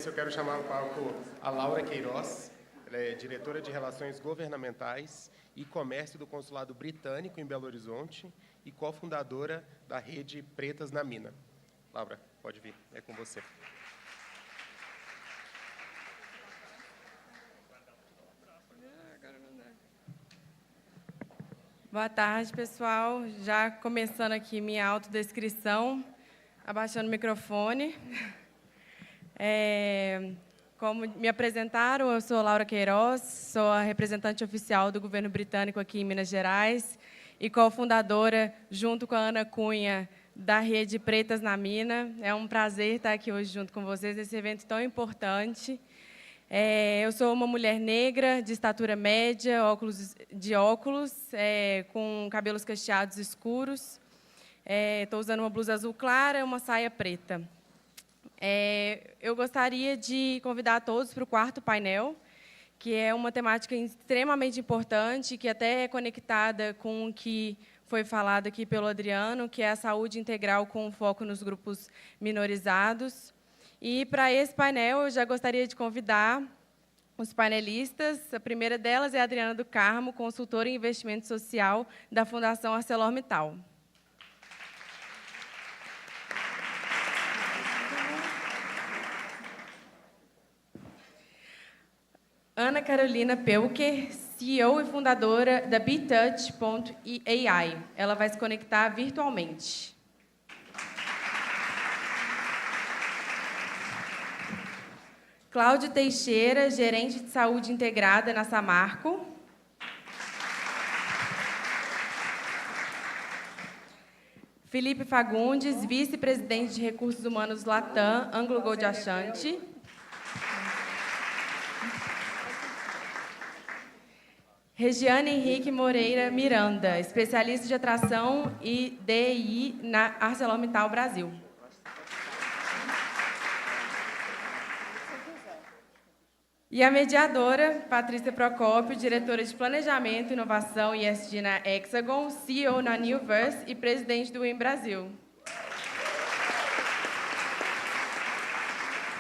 Eu quero chamar ao palco a Laura Queiroz, ela é diretora de Relações Governamentais e Comércio do Consulado Britânico em Belo Horizonte e cofundadora da rede Pretas na Mina. Laura, pode vir, é com você. Boa tarde, pessoal. Já começando aqui minha autodescrição, abaixando o microfone. Como me apresentaram, eu sou Laura Queiroz, sou a representante oficial do governo britânico aqui em Minas Gerais e cofundadora, junto com a Ana Cunha, da rede Pretas na Mina. É um prazer estar aqui hoje junto com vocês nesse evento tão importante. Eu sou uma mulher negra, de estatura média, óculos, com cabelos cacheados escuros. Estou usando uma blusa azul clara e uma saia preta. Eu gostaria de convidar todos para o quarto painel, que é uma temática extremamente importante, que até é conectada com o que foi falado aqui pelo Adriano, que é a saúde integral com foco nos grupos minorizados. E, para esse painel, eu já gostaria de convidar os painelistas. A primeira delas é a Adriana do Carmo, consultora em investimento social da Fundação ArcelorMittal. Ana Carolina Pelker, CEO e fundadora da BeTouch.ai. Ela vai se conectar virtualmente. Cláudio Teixeira, gerente de saúde integrada na Samarco. Felipe Fagundes, vice-presidente de recursos humanos Latam, Anglo Gold Ashanti. Regiane Henrique Moreira Miranda, especialista de atração e DI na ArcelorMittal Brasil. E a mediadora, Patrícia Procópio, diretora de Planejamento, Inovação e ESG na Hexagon, CEO na Newverse e presidente do WIM Brasil.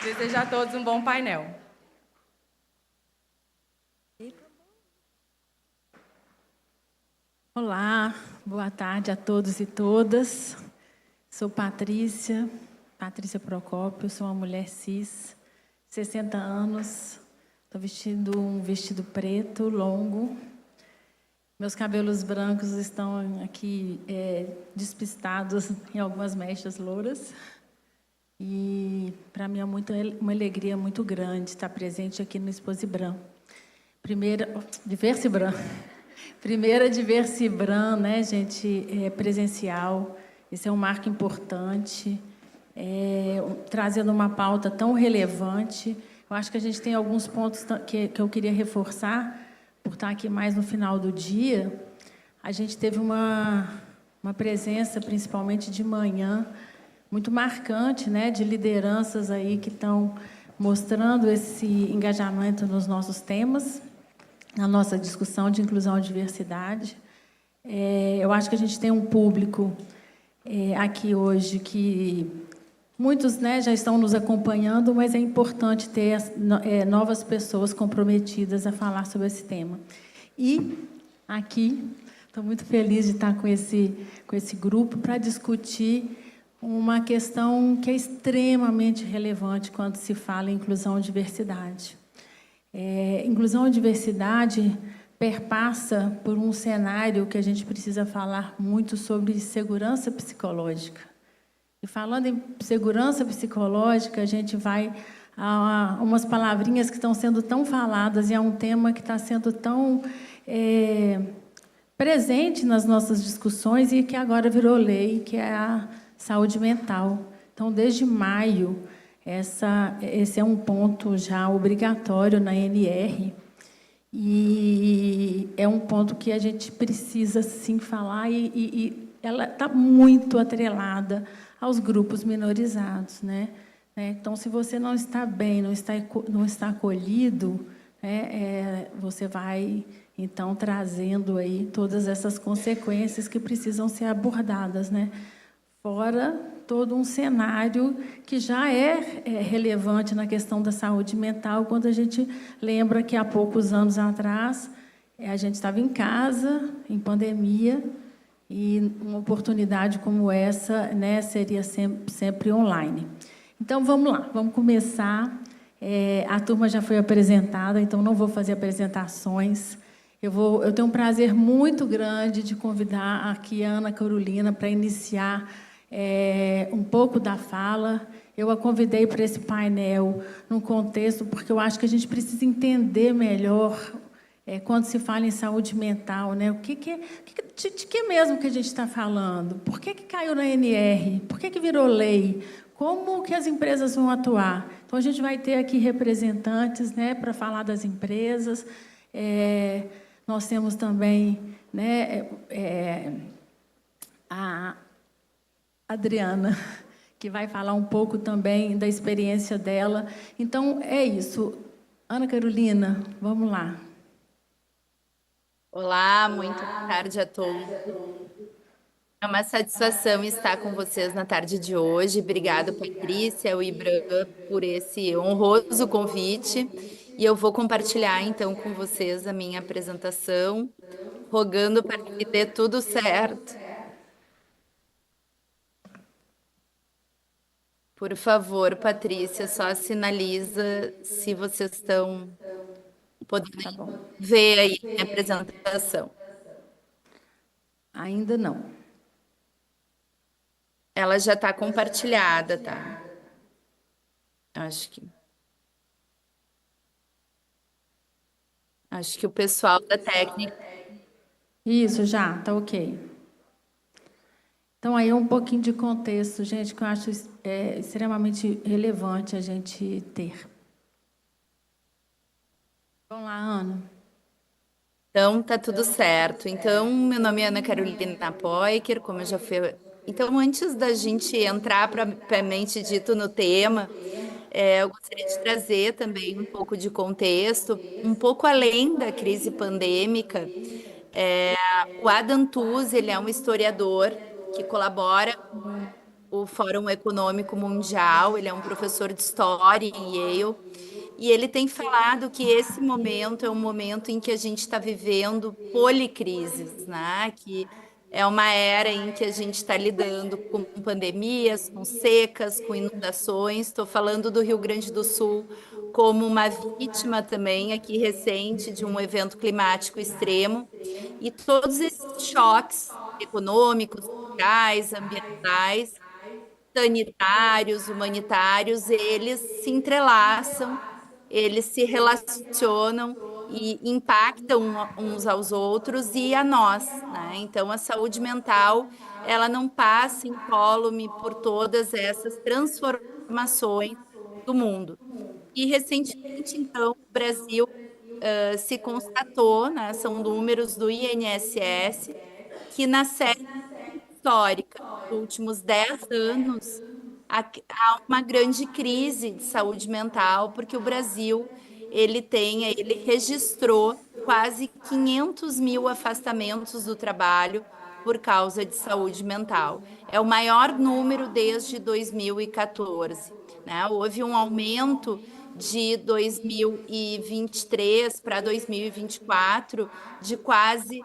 Desejo a todos um bom painel. Olá, boa tarde a todos e todas. Sou Patrícia Procópio, sou uma mulher cis, 60 anos, estou vestindo um vestido preto, longo. Meus cabelos brancos estão aqui despistados em algumas mechas louras. E, para mim, é uma alegria muito grande estar presente aqui no Exposibran. Primeira Diversibran, né, gente, presencial. Esse é um marco importante, trazendo uma pauta tão relevante. Eu acho que a gente tem alguns pontos que eu queria reforçar, por estar aqui mais no final do dia. A gente teve uma presença, principalmente de manhã, muito marcante, né, de lideranças aí que estão mostrando esse engajamento nos nossos temas, na nossa discussão de inclusão e diversidade. Eu acho que a gente tem um público aqui hoje que muitos, né, já estão nos acompanhando, mas é importante ter novas pessoas comprometidas a falar sobre esse tema. E aqui estou muito feliz de estar com esse grupo para discutir uma questão que é extremamente relevante quando se fala em inclusão e diversidade. Inclusão e diversidade perpassa por um cenário que a gente precisa falar muito sobre segurança psicológica. E falando em segurança psicológica, a gente vai a umas palavrinhas que estão sendo tão faladas e é um tema que está sendo tão presente nas nossas discussões e que agora virou lei, que é a saúde mental. Então, desde maio, esse é um ponto já obrigatório na NR e é um ponto que a gente precisa, sim, falar e ela está muito atrelada aos grupos minorizados, né? Então, se você não está bem, não está acolhido, você vai, então, trazendo aí todas essas consequências que precisam ser abordadas, né? Fora todo um cenário que já é relevante na questão da saúde mental, quando a gente lembra que há poucos anos atrás a gente estava em casa, em pandemia, e uma oportunidade como essa, né, seria sempre online. Então, vamos lá, vamos começar. A turma já foi apresentada, então não vou fazer apresentações. Eu tenho um prazer muito grande de convidar aqui a Ana Carolina para iniciar um pouco da fala. Eu a convidei para esse painel num contexto, porque eu acho que a gente precisa entender melhor quando se fala em saúde mental, né? De que mesmo que a gente está falando? Por que caiu na ANR? Por que virou lei? Como que as empresas vão atuar? Então, a gente vai ter aqui representantes, né, para falar das empresas. Nós temos também, né, a Adriana, que vai falar um pouco também da experiência dela. Então, é isso. Ana Carolina, vamos lá. Olá, muito boa tarde a todos. É uma satisfação estar com vocês na tarde de hoje. Obrigada, Patrícia, o Ibram, por esse honroso convite. E eu vou compartilhar, então, com vocês a minha apresentação, rogando para que dê tudo certo. Por favor, Patrícia, só sinaliza se vocês estão podendo ver aí a minha apresentação. Ainda não. Ela já está compartilhada, tá? Acho que o pessoal da técnica... Isso, já, está ok. Então, aí um pouquinho de contexto, gente, que eu acho extremamente relevante a gente ter. Vamos lá, Ana. Então, tá tudo certo. Então, meu nome é Ana Carolina Poiker, como eu já fui... Então, antes da gente entrar propriamente dito no tema, eu gostaria de trazer também um pouco de contexto, um pouco além da crise pandêmica. O Adam Tooze, ele é um historiador que colabora com o Fórum Econômico Mundial, ele é um professor de história em Yale, e ele tem falado que esse momento é um momento em que a gente está vivendo policrises, né? Que é uma era em que a gente está lidando com pandemias, com secas, com inundações. Estou falando do Rio Grande do Sul como uma vítima também aqui recente de um evento climático extremo. E todos esses choques econômicos, sociais, ambientais, sanitários, humanitários, eles se entrelaçam, eles se relacionam e impactam uns aos outros e a nós, né? Então, a saúde mental, ela não passa incólume por todas essas transformações do mundo. E, recentemente, então, o Brasil se constatou, né, são números do INSS, que na série histórica, nos últimos 10 anos, há uma grande crise de saúde mental, porque o Brasil ele registrou quase 500 mil afastamentos do trabalho por causa de saúde mental. É o maior número desde 2014, né? Houve um aumento de 2023 para 2024 de quase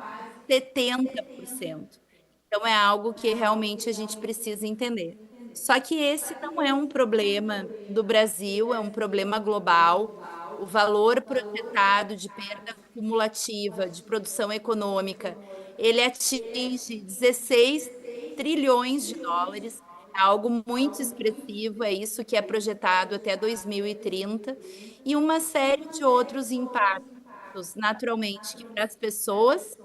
70%. Então, é algo que realmente a gente precisa entender. Só que esse não é um problema do Brasil, é um problema global. O valor projetado de perda cumulativa de produção econômica, ele atinge 16 trilhões de dólares, é algo muito expressivo, é isso que é projetado até 2030, e uma série de outros impactos, naturalmente, que para as pessoas,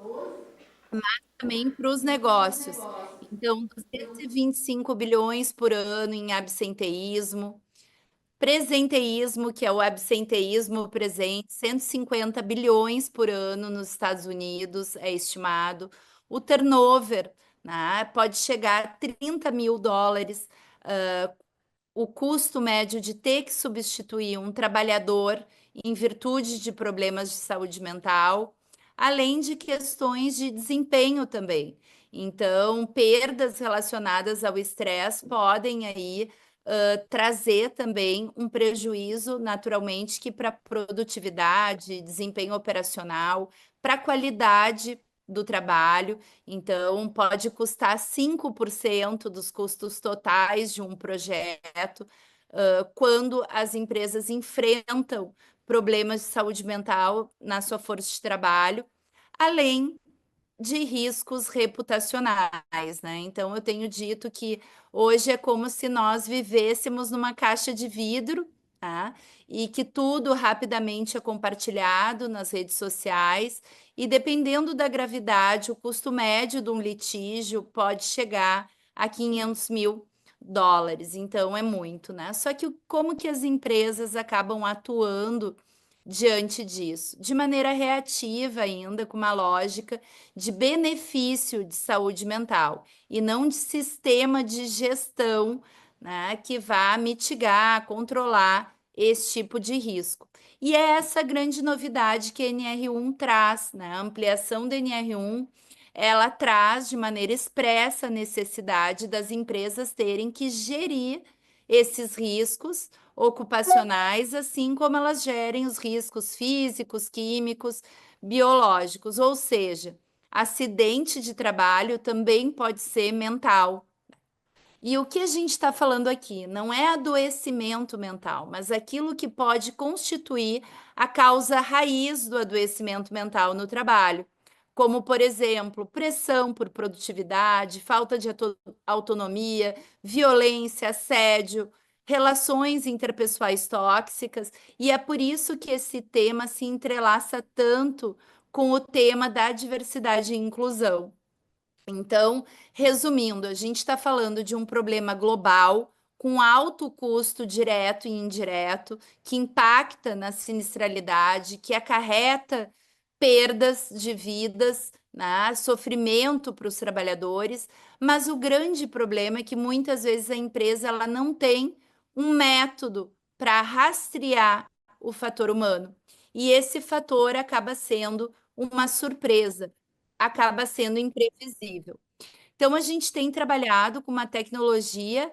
mas também para os negócios. Então, 225 bilhões por ano em absenteísmo, presenteísmo, que é o absenteísmo presente, 150 bilhões por ano nos Estados Unidos, é estimado. O turnover, né, pode chegar a 30 mil dólares, o custo médio de ter que substituir um trabalhador em virtude de problemas de saúde mental, além de questões de desempenho também. Então, perdas relacionadas ao estresse podem aí trazer também um prejuízo, naturalmente, que para produtividade, desempenho operacional, para a qualidade do trabalho. Então, pode custar 5% dos custos totais de um projeto, quando as empresas enfrentam problemas de saúde mental na sua força de trabalho, além de riscos reputacionais, né? Então, eu tenho dito que hoje é como se nós vivêssemos numa caixa de vidro, tá? E que tudo rapidamente é compartilhado nas redes sociais, e dependendo da gravidade, o custo médio de um litígio pode chegar a 500 mil dólares, então é muito, né? Só que como que as empresas acabam atuando diante disso? De maneira reativa ainda, com uma lógica de benefício de saúde mental e não de sistema de gestão, né, que vá mitigar, controlar esse tipo de risco. E é essa grande novidade que a NR1 traz, né? A ampliação da NR1, ela traz de maneira expressa a necessidade das empresas terem que gerir esses riscos ocupacionais, assim como elas gerem os riscos físicos, químicos, biológicos, ou seja, acidente de trabalho também pode ser mental. E o que a gente está falando aqui não é adoecimento mental, mas aquilo que pode constituir a causa raiz do adoecimento mental no trabalho, como, por exemplo, pressão por produtividade, falta de autonomia, violência, assédio, relações interpessoais tóxicas, e é por isso que esse tema se entrelaça tanto com o tema da diversidade e inclusão. Então, resumindo, a gente está falando de um problema global com alto custo direto e indireto, que impacta na sinistralidade, que acarreta perdas de vidas, né, sofrimento para os trabalhadores, mas o grande problema é que muitas vezes a empresa ela não tem um método para rastrear o fator humano. E esse fator acaba sendo uma surpresa, acaba sendo imprevisível. Então, a gente tem trabalhado com uma tecnologia,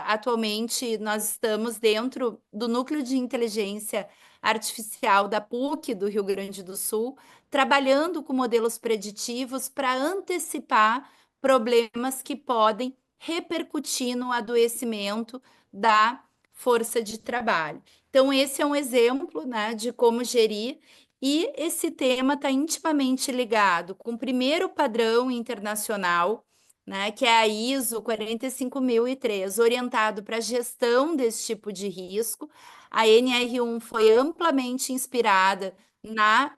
atualmente nós estamos dentro do Núcleo de Inteligência Artificial da PUC do Rio Grande do Sul, trabalhando com modelos preditivos para antecipar problemas que podem repercutir no adoecimento da força de trabalho. Então, esse é um exemplo, né, de como gerir, e esse tema está intimamente ligado com o primeiro padrão internacional, né, que é a ISO 45003, orientado para a gestão desse tipo de risco. A NR1 foi amplamente inspirada na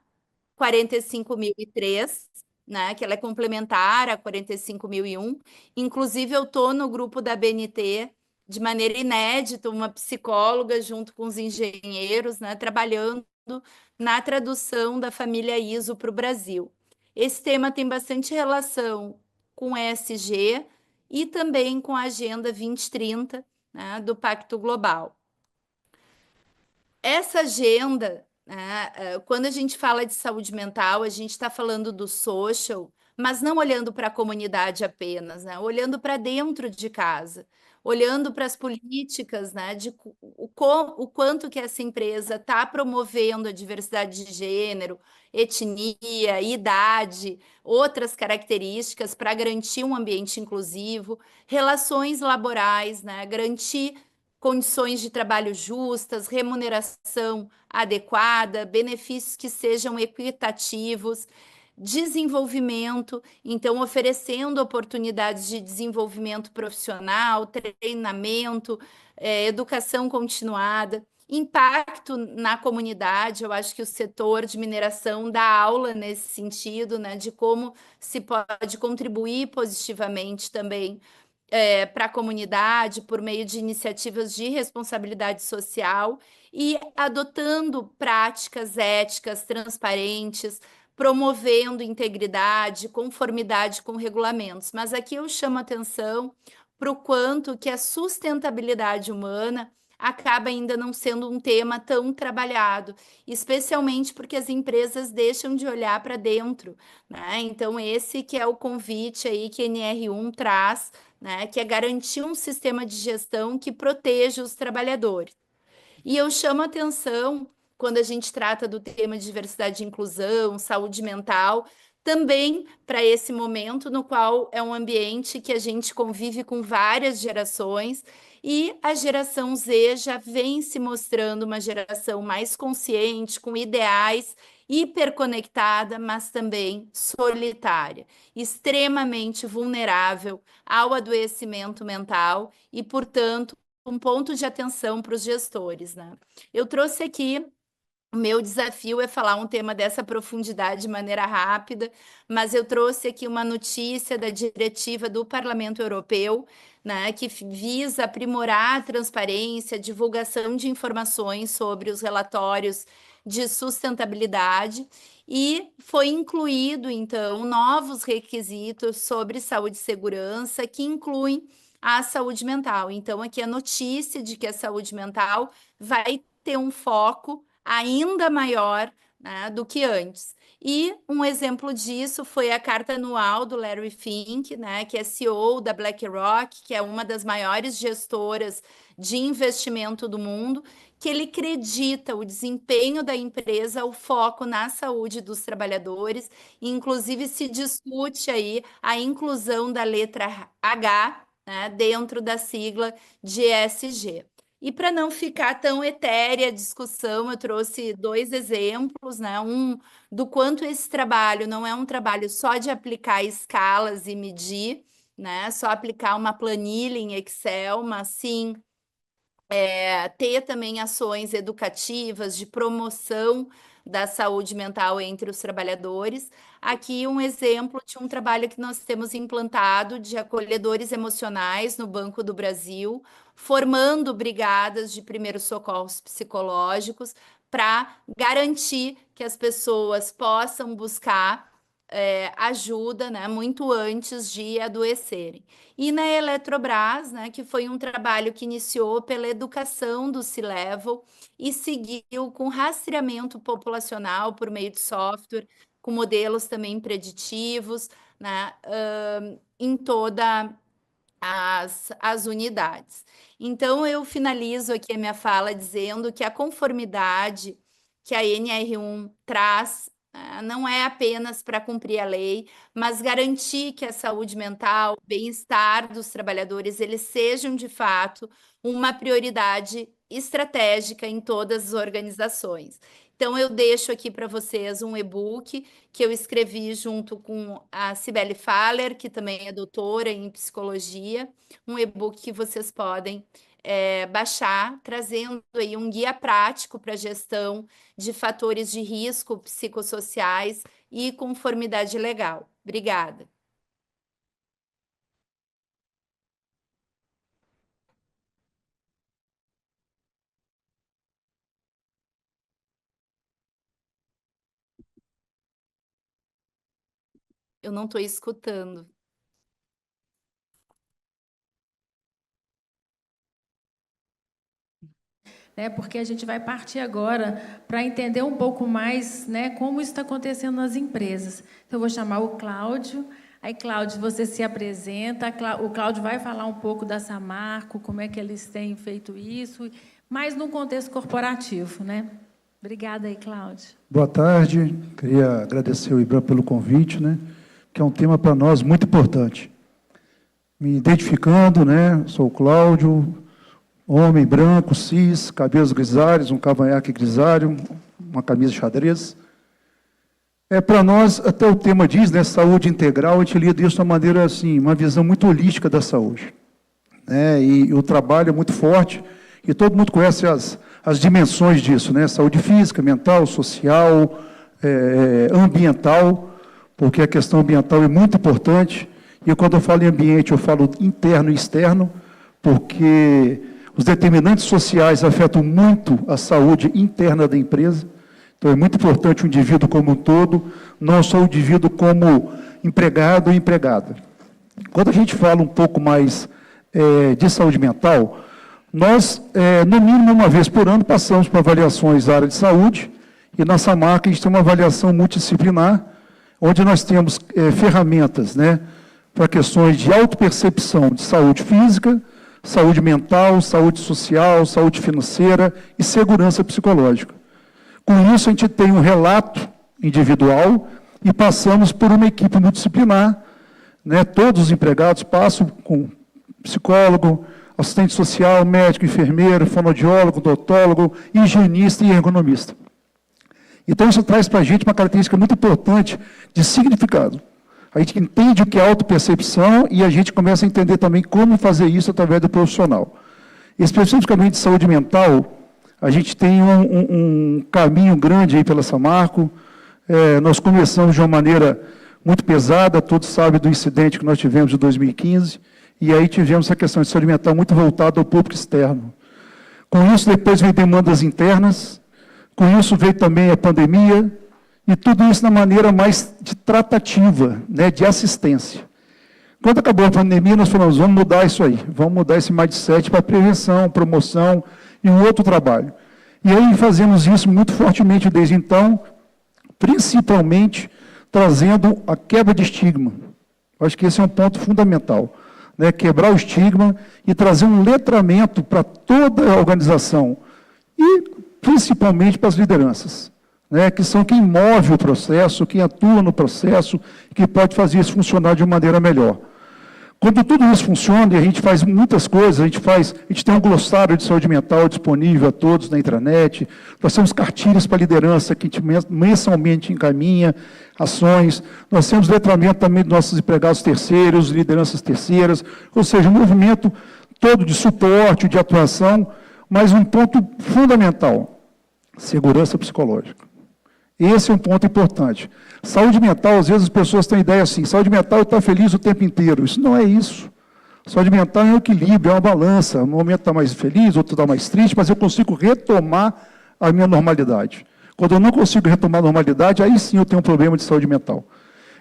45003, né, que ela é complementar à 45001. Inclusive, eu estou no grupo da BNT de maneira inédita, uma psicóloga junto com os engenheiros, né, trabalhando na tradução da família ISO para o Brasil. Esse tema tem bastante relação com o ESG e também com a Agenda 2030, né, do Pacto Global. Essa agenda, né, quando a gente fala de saúde mental, a gente está falando do social, mas não olhando para a comunidade apenas, né, olhando para dentro de casa, olhando para as políticas, né, de o quanto que essa empresa está promovendo a diversidade de gênero, etnia, idade, outras características para garantir um ambiente inclusivo, relações laborais, né, garantir condições de trabalho justas, remuneração adequada, benefícios que sejam equitativos, desenvolvimento, então oferecendo oportunidades de desenvolvimento profissional, treinamento, educação continuada, impacto na comunidade. Eu acho que o setor de mineração dá aula nesse sentido, né, de como se pode contribuir positivamente também para a comunidade por meio de iniciativas de responsabilidade social e adotando práticas éticas transparentes, promovendo integridade, conformidade com regulamentos. Mas aqui eu chamo atenção para o quanto que a sustentabilidade humana acaba ainda não sendo um tema tão trabalhado, especialmente porque as empresas deixam de olhar para dentro, né? Então, esse que é o convite aí que a NR1 traz, né? Que é garantir um sistema de gestão que proteja os trabalhadores. E eu chamo a atenção, quando a gente trata do tema de diversidade e inclusão, saúde mental, também para esse momento no qual é um ambiente que a gente convive com várias gerações e a geração Z já vem se mostrando uma geração mais consciente, com ideais, hiperconectada, mas também solitária, extremamente vulnerável ao adoecimento mental e, portanto, um ponto de atenção para os gestores, né? Eu trouxe aqui, o meu desafio é falar um tema dessa profundidade de maneira rápida, mas eu trouxe aqui uma notícia da diretiva do Parlamento Europeu, né, que visa aprimorar a transparência, a divulgação de informações sobre os relatórios de sustentabilidade, e foi incluído, então, novos requisitos sobre saúde e segurança, que incluem a saúde mental. Então, aqui a notícia de que a saúde mental vai ter um foco ainda maior, né, do que antes. E um exemplo disso foi a carta anual do Larry Fink, né, que é CEO da BlackRock, que é uma das maiores gestoras de investimento do mundo, que ele acredita o desempenho da empresa, o foco na saúde dos trabalhadores, e inclusive se discute aí a inclusão da letra H, né, dentro da sigla de ESG. E para não ficar tão etérea a discussão, eu trouxe 2 exemplos, né? Um do quanto esse trabalho não é um trabalho só de aplicar escalas e medir, né? Só aplicar uma planilha em Excel, mas sim ter também ações educativas de promoção da saúde mental entre os trabalhadores. Aqui um exemplo de um trabalho que nós temos implantado de acolhedores emocionais no Banco do Brasil, formando brigadas de primeiros socorros psicológicos para garantir que as pessoas possam buscar ajuda, né, muito antes de adoecerem. E na Eletrobras, né, que foi um trabalho que iniciou pela educação do C-Level e seguiu com rastreamento populacional por meio de software, com modelos também preditivos, né, em toda as unidades. Então, eu finalizo aqui a minha fala dizendo que a conformidade que a NR1 traz não é apenas para cumprir a lei, mas garantir que a saúde mental, o bem-estar dos trabalhadores, eles sejam, de fato, uma prioridade estratégica em todas as organizações. Então, eu deixo aqui para vocês um e-book que eu escrevi junto com a Cibele Faller, que também é doutora em psicologia, um e-book que vocês podem baixar, trazendo aí um guia prático para a gestão de fatores de risco psicossociais e conformidade legal. Obrigada. Eu não estou escutando. Porque a gente vai partir agora para entender um pouco mais, né, como isso está acontecendo nas empresas. Então, eu vou chamar o Cláudio. Aí, Cláudio, você se apresenta. O Cláudio vai falar um pouco da Samarco, como é que eles têm feito isso, mas no contexto corporativo, né? Obrigada aí, Cláudio. Boa tarde. Queria agradecer ao Ibram pelo convite, né, que é um tema para nós muito importante. Me identificando, né, sou o Cláudio, homem branco, cis, cabelos grisalhos, um cavanhaque grisalho, uma camisa xadrez. Para nós, até o tema diz, né, saúde integral, a gente lida isso de uma maneira, assim, uma visão muito holística da saúde. E o trabalho é muito forte, e todo mundo conhece as dimensões disso, né, saúde física, mental, social, ambiental, porque a questão ambiental é muito importante, e quando eu falo em ambiente, eu falo interno e externo, porque os determinantes sociais afetam muito a saúde interna da empresa. Então, é muito importante o indivíduo como um todo, não só o indivíduo como empregado ou empregada. Quando a gente fala um pouco mais de saúde mental, Nós, no mínimo uma vez por ano, passamos por avaliações da área de saúde, e na SAMARC a gente tem uma avaliação multidisciplinar, onde nós temos ferramentas, né, para questões de autopercepção de saúde física, saúde mental, saúde social, saúde financeira e segurança psicológica. Com isso, a gente tem um relato individual e passamos por uma equipe multidisciplinar, né, todos os empregados passam com psicólogo, assistente social, médico, enfermeiro, fonoaudiólogo, odontólogo, higienista e ergonomista. Então, isso traz para a gente uma característica muito importante de significado. A gente entende o que é autopercepção e a gente começa a entender também como fazer isso através do profissional. Especificamente de saúde mental, a gente tem um caminho grande aí pela Samarco. Nós começamos de uma maneira muito pesada, todos sabem do incidente que nós tivemos em 2015, e aí tivemos essa questão de saúde mental muito voltada ao público externo. Com isso, depois veio demandas internas, com isso veio também a pandemia, e tudo isso na maneira mais de tratativa, né, de assistência. Quando acabou a pandemia, nós falamos, vamos mudar isso aí, vamos mudar esse mindset para prevenção, promoção e um outro trabalho. E aí fazemos isso muito fortemente desde então, principalmente trazendo a quebra de estigma. Eu acho que esse é um ponto fundamental, né, quebrar o estigma e trazer um letramento para toda a organização, e principalmente para as lideranças, né, que são quem move o processo, quem atua no processo, que pode fazer isso funcionar de uma maneira melhor. Quando tudo isso funciona, e a gente faz muitas coisas, a gente tem um glossário de saúde mental disponível a todos na intranet, nós temos cartilhas para liderança que a gente mensalmente encaminha, ações, nós temos letramento também dos nossos empregados terceiros, lideranças terceiras, ou seja, um movimento todo de suporte, de atuação, mas um ponto fundamental, segurança psicológica. Esse é um ponto importante. Saúde mental, às vezes as pessoas têm ideia assim, saúde mental é estar feliz o tempo inteiro. Isso não é isso. Saúde mental é um equilíbrio, é uma balança. No momento está mais feliz, outro está mais triste, mas eu consigo retomar a minha normalidade. Quando eu não consigo retomar a normalidade, aí sim eu tenho um problema de saúde mental.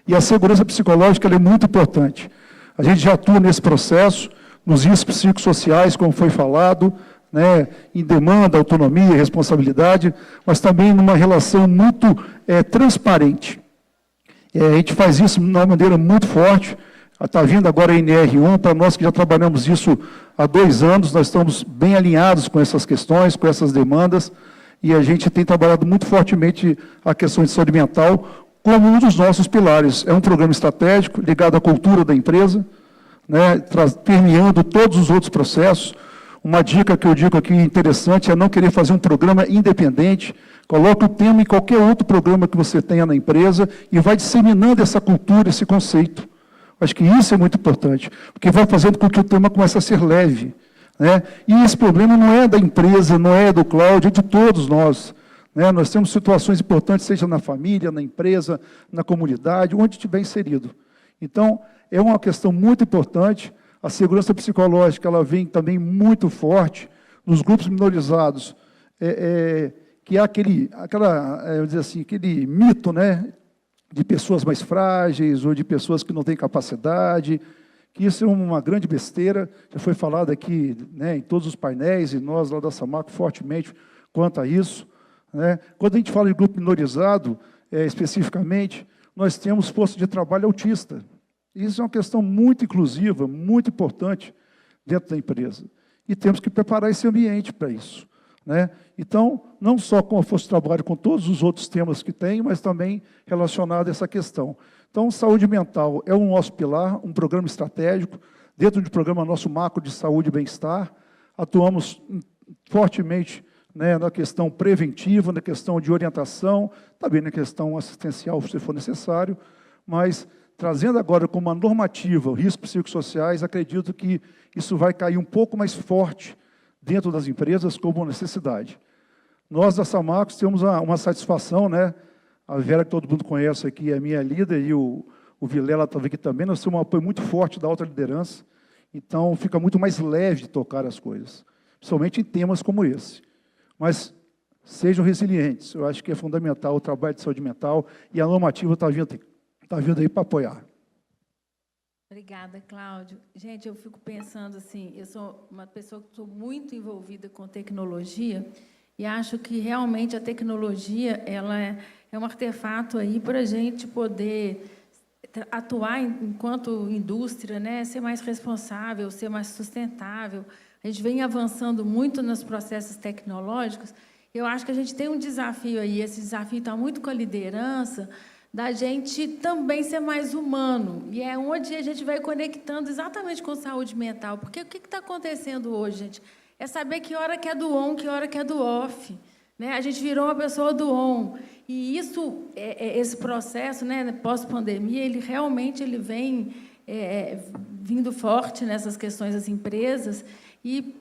E a segurança psicológica ela é muito importante. A gente já atua nesse processo, nos riscos psicossociais, como foi falado, né, em demanda, autonomia, responsabilidade, mas também numa relação muito transparente. A gente faz isso de uma maneira muito forte. Está vindo agora a NR1, para nós que já trabalhamos isso há 2 anos, nós estamos bem alinhados com essas questões, com essas demandas, e a gente tem trabalhado muito fortemente a questão de saúde mental como um dos nossos pilares. É um programa estratégico ligado à cultura da empresa, né, permeando todos os outros processos. Uma dica que eu digo aqui interessante é não querer fazer um programa independente. Coloque o tema em qualquer outro programa que você tenha na empresa e vai disseminando essa cultura, esse conceito. Acho que isso é muito importante, porque vai fazendo com que o tema comece a ser leve, né? E esse problema não é da empresa, não é do Cláudio, é de todos nós, né? Nós temos situações importantes, seja na família, na empresa, na comunidade, onde estiver inserido. Então, é uma questão muito importante. A segurança psicológica ela vem também muito forte nos grupos minorizados, que há aquele mito, né, de pessoas mais frágeis ou de pessoas que não têm capacidade, que isso é uma grande besteira, já foi falado aqui, né, em todos os painéis, e nós lá da Samarco fortemente quanto a isso, né. Quando a gente fala de grupo minorizado, especificamente, nós temos força de trabalho autista. Isso é uma questão muito inclusiva, muito importante dentro da empresa. E temos que preparar esse ambiente para isso, né? Então, não só com a força de trabalho, com todos os outros temas que tem, mas também relacionado a essa questão. Então, saúde mental é um nosso pilar, um programa estratégico, dentro do programa nosso macro de saúde e bem-estar. Atuamos fortemente, né, na questão preventiva, na questão de orientação, também na questão assistencial, se for necessário, mas trazendo agora como uma normativa os riscos psicossociais, acredito que isso vai cair um pouco mais forte dentro das empresas como necessidade. Nós, da Samarco, temos uma satisfação, né? A Vera, que todo mundo conhece aqui, é minha líder, e o Vilela estava aqui também, nós temos um apoio muito forte da alta liderança, então fica muito mais leve de tocar as coisas, principalmente em temas como esse. Mas sejam resilientes, eu acho que é fundamental o trabalho de saúde mental, e a normativa está vindo aí para apoiar. Obrigada, Cláudio. Gente, eu fico pensando assim, eu sou uma pessoa que estou muito envolvida com tecnologia e acho que realmente a tecnologia ela é um artefato aí para a gente poder atuar enquanto indústria, né, ser mais responsável, ser mais sustentável. A gente vem avançando muito nos processos tecnológicos. Eu acho que a gente tem um desafio aí, esse desafio está muito com a liderança, da gente também ser mais humano. E é onde a gente vai conectando exatamente com saúde mental. Porque o que está acontecendo hoje, gente? É saber que hora que é do on, que hora que é do off. Né? A gente virou uma pessoa do on. E isso, esse processo, né, pós-pandemia, ele realmente vem vindo forte nessas questões das empresas. E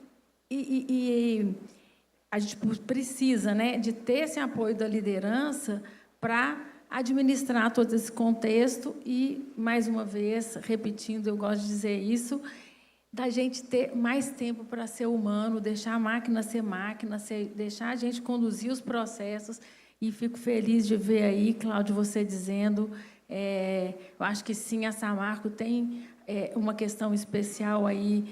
a gente precisa, né, de ter esse apoio da liderança para administrar todo esse contexto e, mais uma vez, repetindo, eu gosto de dizer isso, da gente ter mais tempo para ser humano, deixar a máquina ser máquina, deixar a gente conduzir os processos. E fico feliz de ver aí, Cláudio, você dizendo, eu acho que sim, a Samarco tem uma questão especial aí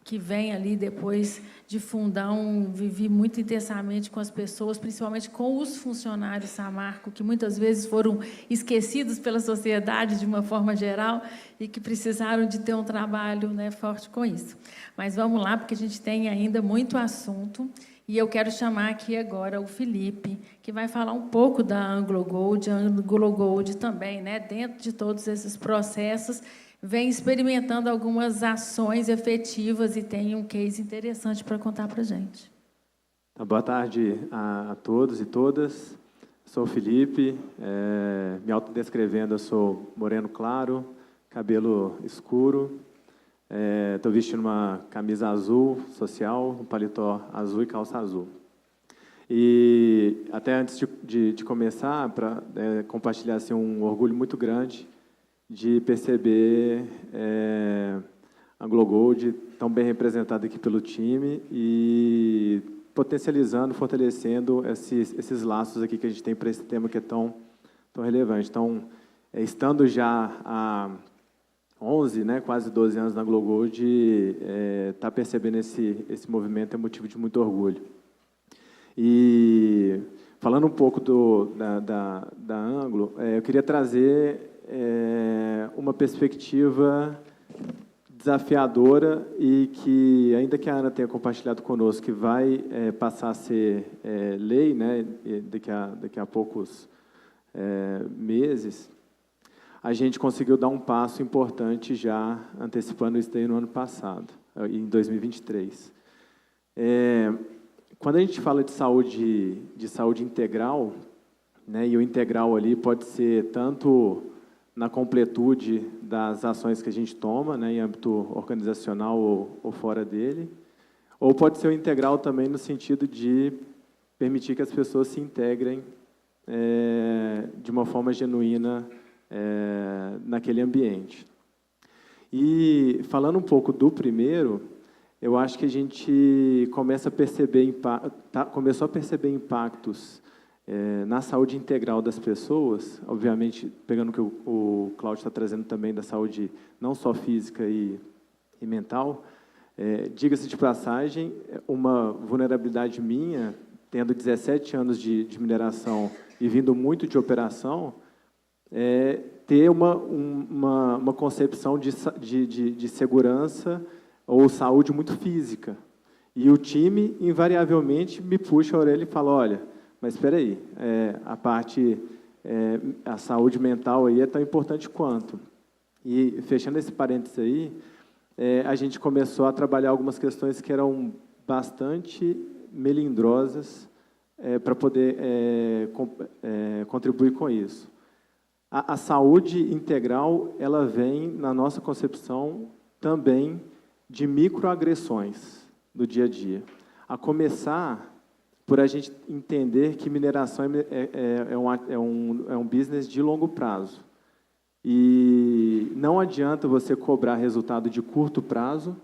que vem ali depois de Fundão, vivi muito intensamente com as pessoas, principalmente com os funcionários Samarco, que muitas vezes foram esquecidos pela sociedade de uma forma geral e que precisaram de ter um trabalho, né, forte com isso. Mas vamos lá, porque a gente tem ainda muito assunto. E eu quero chamar aqui agora o Felipe, que vai falar um pouco da AngloGold. A AngloGold também, né, dentro de todos esses processos, vem experimentando algumas ações efetivas e tem um case interessante para contar para a gente. Boa tarde a todos e todas. Sou o Felipe, me autodescrevendo, eu sou moreno claro, cabelo escuro, estou vestindo uma camisa azul social, um paletó azul e calça azul. E até antes de começar, para compartilhar assim, um orgulho muito grande de perceber a AngloGold tão bem representada aqui pelo time e potencializando, fortalecendo esses laços aqui que a gente tem para esse tema que é tão relevante. Então, estando já há 11, né, quase 12 anos na AngloGold, tá percebendo esse movimento é motivo de muito orgulho. E falando um pouco da Anglo, eu queria trazer uma perspectiva desafiadora e que, ainda que a Ana tenha compartilhado conosco, que vai passar a ser lei, né, daqui a poucos meses, a gente conseguiu dar um passo importante já antecipando isso daí no ano passado, em 2023. Quando a gente fala de saúde integral, né, e o integral ali pode ser tanto na completude das ações que a gente toma, né, em âmbito organizacional ou fora dele, ou pode ser o integral também no sentido de permitir que as pessoas se integrem de uma forma genuína naquele ambiente. E, falando um pouco do primeiro, eu acho que a gente começou a perceber impactos na saúde integral das pessoas, obviamente, pegando o que o Cláudio está trazendo também da saúde não só física e mental, diga-se de passagem, uma vulnerabilidade minha, tendo 17 anos de mineração e vindo muito de operação, ter uma concepção de segurança ou saúde muito física. E o time, invariavelmente, me puxa a orelha e fala, olha, mas espera aí, a saúde mental aí é tão importante quanto. E, fechando esse parênteses aí, a gente começou a trabalhar algumas questões que eram bastante melindrosas para poder contribuir com isso. A saúde integral, ela vem, na nossa concepção, também de microagressões do dia a dia. A começar por a gente entender que mineração é um business de longo prazo. E não adianta você cobrar resultado de curto prazo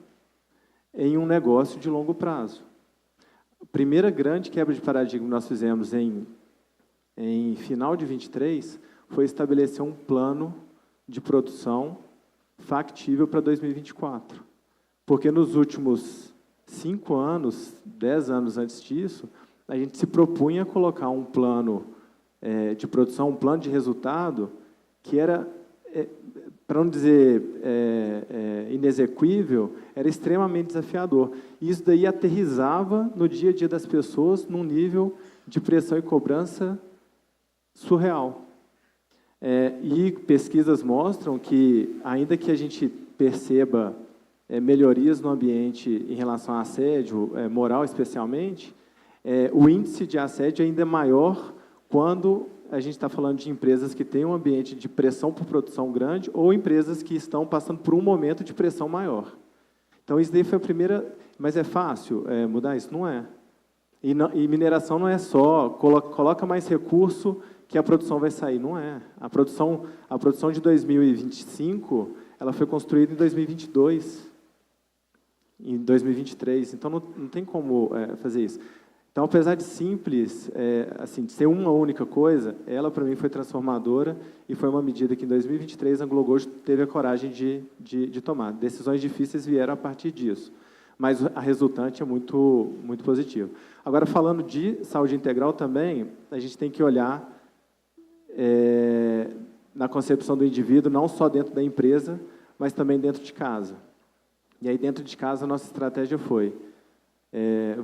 em um negócio de longo prazo. A primeira grande quebra de paradigma que nós fizemos em final de 23 foi estabelecer um plano de produção factível para 2024. Porque nos últimos 5 anos, 10 anos antes disso, a gente se propunha colocar um plano de produção, um plano de resultado, que era, para não dizer inexequível, era extremamente desafiador. E isso daí aterrizava no dia a dia das pessoas num nível de pressão e cobrança surreal. E pesquisas mostram que, ainda que a gente perceba melhorias no ambiente em relação a assédio moral, especialmente, o índice de assédio ainda é maior quando a gente está falando de empresas que têm um ambiente de pressão por produção grande ou empresas que estão passando por um momento de pressão maior. Então, isso daí foi a primeira... Mas é fácil mudar isso? Não é. E mineração não é só coloca mais recurso que a produção vai sair. Não é. A produção de 2025, ela foi construída em 2022, em 2023. Então, não tem como fazer isso. Então, apesar de simples, assim, de ser uma única coisa, ela, para mim, foi transformadora e foi uma medida que, em 2023, a Anglo Gold teve a coragem de tomar. Decisões difíceis vieram a partir disso, mas a resultante é muito, muito positiva. Agora, falando de saúde integral também, a gente tem que olhar na concepção do indivíduo, não só dentro da empresa, mas também dentro de casa. E aí, dentro de casa, a nossa estratégia foi...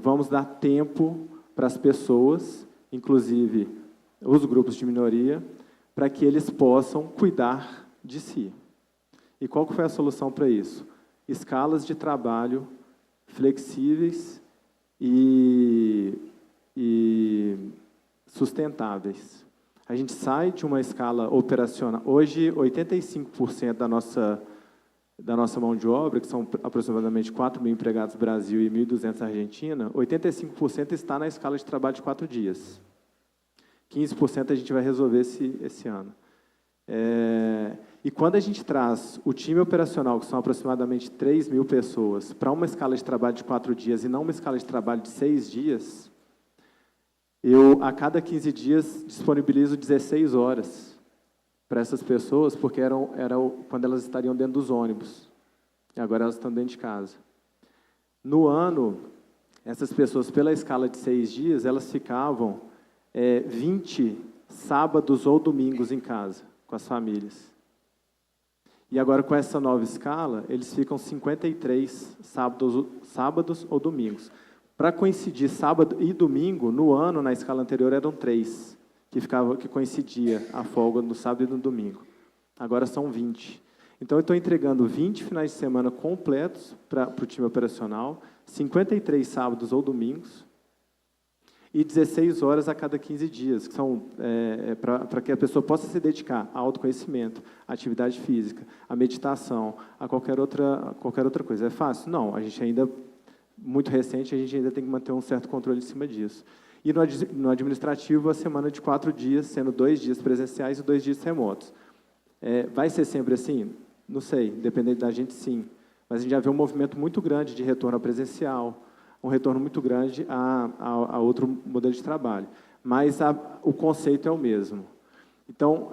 vamos dar tempo para as pessoas, inclusive os grupos de minoria, para que eles possam cuidar de si. E qual que foi a solução para isso? Escalas de trabalho flexíveis e sustentáveis. A gente sai de uma escala operacional. Hoje, 85% da nossa mão de obra, que são aproximadamente 4.000 empregados no Brasil e 1.200 na Argentina, 85% está na escala de trabalho de 4 dias. 15% a gente vai resolver esse ano. E quando a gente traz o time operacional, que são aproximadamente 3.000 pessoas, para uma escala de trabalho de 4 dias e não uma escala de trabalho de 6 dias, eu, a cada 15 dias, disponibilizo 16 horas para essas pessoas, porque era quando elas estariam dentro dos ônibus. E agora elas estão dentro de casa. No ano, essas pessoas, pela escala de 6 dias, elas ficavam 20 sábados ou domingos em casa, com as famílias. E agora, com essa nova escala, eles ficam 53 sábados ou domingos. Para coincidir sábado e domingo, no ano, na escala anterior, eram 3. Que coincidia a folga no sábado e no domingo. Agora são 20. Então, eu estou entregando 20 finais de semana completos para o time operacional, 53 sábados ou domingos, e 16 horas a cada 15 dias, que são para que a pessoa possa se dedicar ao autoconhecimento, à atividade física, à meditação, a qualquer outra coisa. É fácil? Não, a gente ainda, muito recente, a gente ainda tem que manter um certo controle em cima disso. E no administrativo, a semana de 4 dias, sendo 2 dias presenciais e 2 dias remotos. Vai ser sempre assim? Não sei, dependendo da gente, sim. Mas a gente já vê um movimento muito grande de retorno ao presencial, um retorno muito grande a outro modelo de trabalho. Mas o conceito é o mesmo. Então,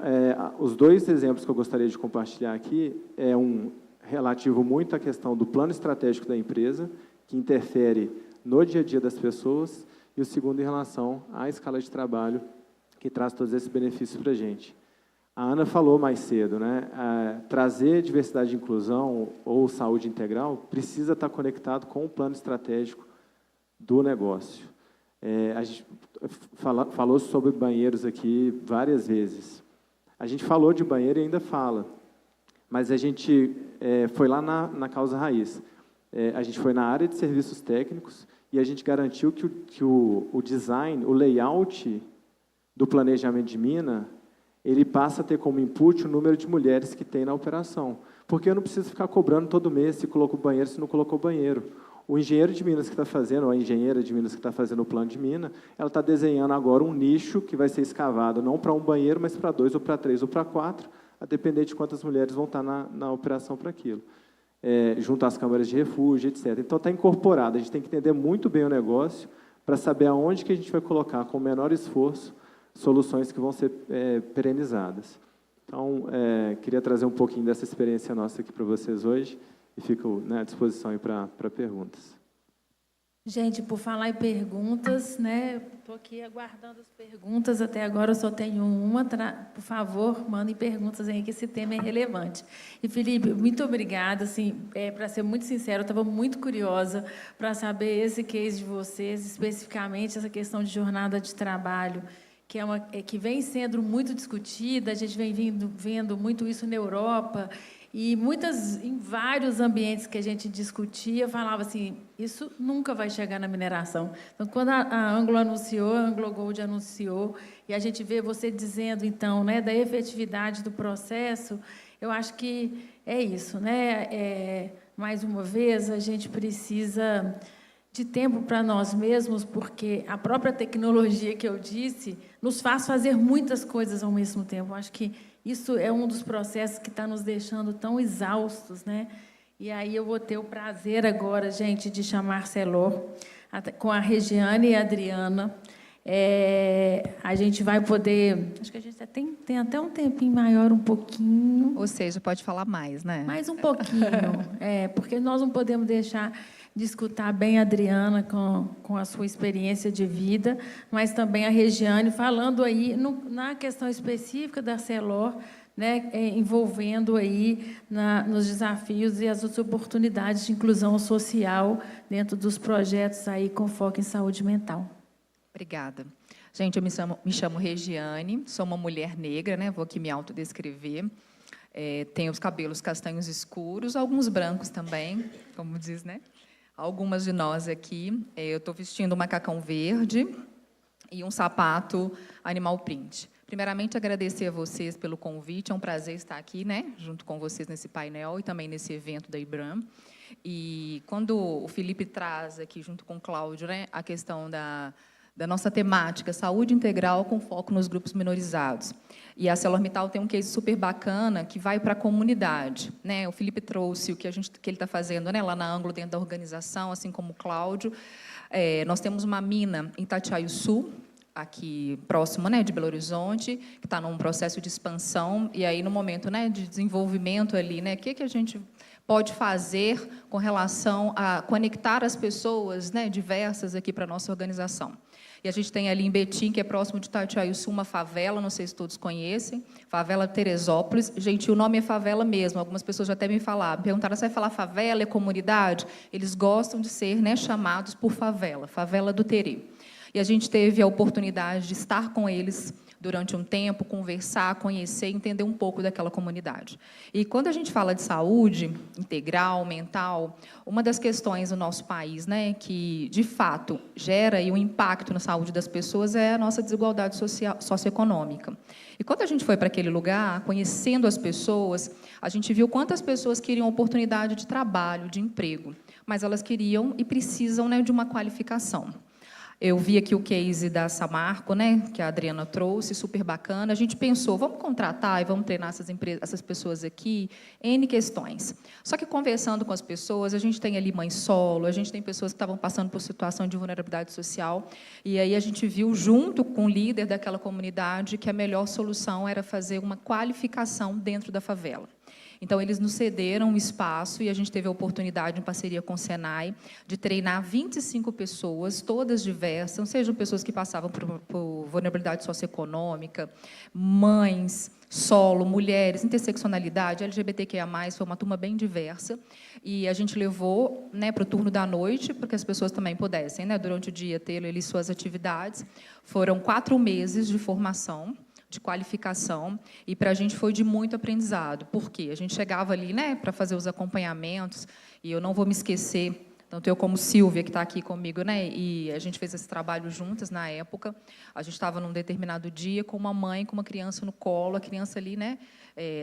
os 2 exemplos que eu gostaria de compartilhar aqui é um relativo muito à questão do plano estratégico da empresa, que interfere no dia a dia das pessoas, e o segundo em relação à escala de trabalho, que traz todos esses benefícios para a gente. A Ana falou mais cedo, né? Trazer diversidade e inclusão ou saúde integral precisa estar conectado com o plano estratégico do negócio. A gente falou sobre banheiros aqui várias vezes. A gente falou de banheiro e ainda fala, mas a gente foi lá na causa raiz. A gente foi na área de serviços técnicos e a gente garantiu que o design, o layout do planejamento de mina, ele passa a ter como input o número de mulheres que tem na operação. Porque eu não preciso ficar cobrando todo mês se colocou banheiro, se não colocou banheiro. O engenheiro de minas que está fazendo, ou a engenheira de minas que está fazendo o plano de mina, ela está desenhando agora um nicho que vai ser escavado, não para um banheiro, mas para 2, ou para 3, ou para 4, a depender de quantas mulheres vão estar na operação para aquilo. Junto às câmaras de refúgio, etc. Então, está incorporado. A gente tem que entender muito bem o negócio para saber aonde que a gente vai colocar, com o menor esforço, soluções que vão ser perenizadas. Então, queria trazer um pouquinho dessa experiência nossa aqui para vocês hoje e fico, né, à disposição para perguntas. Gente, por falar em perguntas, né? Estou aqui aguardando as perguntas. Até agora eu só tenho uma. Por favor, mandem perguntas aí, que esse tema é relevante. E, Felipe, muito obrigada. Assim, para ser muito sincero, eu estava muito curiosa para saber esse case de vocês, especificamente essa questão de jornada de trabalho, que vem sendo muito discutida. A gente vem vendo muito isso na Europa. E em vários ambientes que a gente discutia, falava assim, isso nunca vai chegar na mineração. Então, quando a Anglo anunciou, a AngloGold anunciou, e a gente vê você dizendo, então, né, da efetividade do processo, eu acho que é isso, né? Mais uma vez, a gente precisa de tempo para nós mesmos, porque a própria tecnologia que eu disse nos faz fazer muitas coisas ao mesmo tempo. Eu acho que isso é um dos processos que está nos deixando tão exaustos, né? E aí eu vou ter o prazer agora, gente, de chamar Celor, com a Regiane e a Adriana. A gente vai poder... Acho que a gente tem até um tempinho maior, um pouquinho. Ou seja, pode falar mais, né? Mais um pouquinho. Porque nós não podemos deixar de escutar bem a Adriana com a sua experiência de vida, mas também a Regiane falando aí na questão específica da Celor, né, envolvendo aí nos desafios e as oportunidades de inclusão social dentro dos projetos aí com foco em saúde mental. Obrigada. Gente, eu me chamo Regiane, sou uma mulher negra, né? Vou aqui me autodescrever. Tenho os cabelos castanhos escuros, alguns brancos também, como diz, né? Algumas de nós aqui. Eu estou vestindo um macacão verde e um sapato animal print. Primeiramente, agradecer a vocês pelo convite. É um prazer estar aqui, né, junto com vocês nesse painel e também nesse evento da IBRAM. E quando o Felipe traz aqui, junto com o Cláudio, né, a questão da nossa temática, saúde integral com foco nos grupos minorizados. E a ArcelorMittal tem um case super bacana que vai para a comunidade, né? O Felipe trouxe o que ele está fazendo, né, lá na Anglo, dentro da organização, assim como o Cláudio. Nós temos uma mina em Itatiaia-Sul, aqui próximo, né, de Belo Horizonte, que está num processo de expansão, e aí no momento, né, de desenvolvimento ali, né, o que a gente pode fazer com relação a conectar as pessoas, né, diversas aqui para a nossa organização. E a gente tem ali em Betim, que é próximo de Itatiaia-Sul, uma favela, não sei se todos conhecem, favela Teresópolis. Gente, o nome é favela mesmo, algumas pessoas já até me perguntaram se vai falar favela, é comunidade? Eles gostam de ser, né, chamados por favela, favela do Terê. E a gente teve a oportunidade de estar com eles durante um tempo, conversar, conhecer, entender um pouco daquela comunidade. E quando a gente fala de saúde integral, mental, uma das questões no nosso país, né, que, de fato, gera aí um impacto na saúde das pessoas é a nossa desigualdade socioeconômica. E quando a gente foi para aquele lugar, conhecendo as pessoas, a gente viu quantas pessoas queriam oportunidade de trabalho, de emprego, mas elas queriam e precisam, né, de uma qualificação. Eu vi aqui o case da Samarco, né, que a Adriana trouxe, super bacana. A gente pensou, vamos contratar e vamos treinar essas pessoas aqui, N questões. Só que, conversando com as pessoas, a gente tem ali mãe solo, a gente tem pessoas que estavam passando por situação de vulnerabilidade social, e aí a gente viu, junto com o líder daquela comunidade, que a melhor solução era fazer uma qualificação dentro da favela. Então, eles nos cederam um espaço e a gente teve a oportunidade, em parceria com o Senai, de treinar 25 pessoas, todas diversas, sejam pessoas que passavam por vulnerabilidade socioeconômica, mães, solo, mulheres, interseccionalidade, LGBTQIA+, foi uma turma bem diversa. E a gente levou, né, para o turno da noite, para que as pessoas também pudessem, né, durante o dia, ter ali suas atividades. Foram 4 meses de formação, de qualificação, e para a gente foi de muito aprendizado. Por quê? A gente chegava ali, né, para fazer os acompanhamentos, e eu não vou me esquecer, tanto eu como Silvia, que está aqui comigo, né, e a gente fez esse trabalho juntas na época. A gente estava num determinado dia com uma mãe, com uma criança no colo, a criança ali, né,